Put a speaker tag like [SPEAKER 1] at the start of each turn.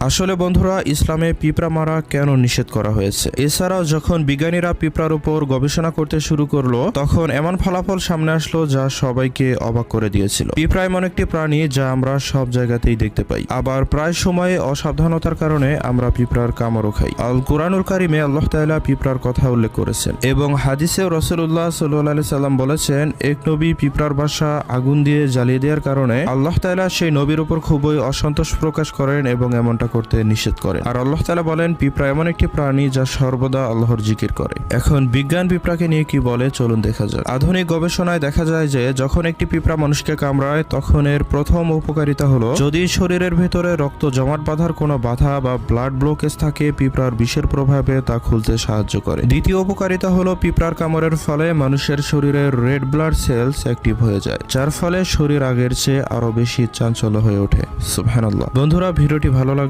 [SPEAKER 1] আসলে বন্ধুরা, ইসলামে পিঁপড়া মারা কেন নিষেধ করা হয়েছে? এছাড়াও যখন বিজ্ঞানীরা পিঁপড়ার উপর গবেষণা করতে শুরু করলো, তখন এমন ফলাফল সামনে আসলো যা সবাইকে অবাক করে দিয়েছিল। পিঁপড়া এমন একটি প্রাণী যা আমরা সব জায়গাতেই দেখতে পাই, আবার প্রায় সময়ে অসাবধানতার কারণে আমরা পিঁপড়ার কামড়ও খাই। আল কুরআনুল কারিমে আল্লাহ তাআলা পিঁপড়ার কথা উল্লেখ করেছেন এবং হাদিসেও রাসূলুল্লাহ সাল্লাল্লাহু আলাইহি সাল্লাম বলেছেন, এক নবী পিঁপড়ার বাসা আগুন দিয়ে জ্বালিয়ে দেওয়ার কারণে আল্লাহ তাআলা সেই নবীর উপর খুবই অসন্তোষ প্রকাশ করেন এবং এমনটা করতে নিষেধ করেন। আর আল্লাহ তাআলা বলেন, পিঁপড়া এমন একটি প্রাণী যা সর্বদা আল্লাহর জিকির করে। এখন বিজ্ঞান পিঁপড়াকে নিয়ে কি বলে চলুন দেখা যাক। আধুনিক গবেষণায় দেখা যায় যে যখন একটি পিঁপড়া মানুষকে কামড়ায় তখন এর প্রথম উপকারিতা হলো, যদি শরীরের ভেতরে রক্ত জমাট বাঁধার কোনো বাধা বা ব্লাড ব্লকেজ থাকে, পিঁপড়ার বিষের প্রভাবে তা খুলতে সাহায্য করে। দ্বিতীয় উপকারিতা হলো, পিঁপড়ার কামড়ের ফলে মানুষের শরীরের রেড ব্লাড সেলস অ্যাক্টিভ হয়ে যায়, যার ফলে শরীর আগের চেয়ে আরো বেশি চাঞ্চল্য হয়ে ওঠে। সুবহানাল্লাহ। বন্ধুরা, ভিডিওটি ভালো লাগলে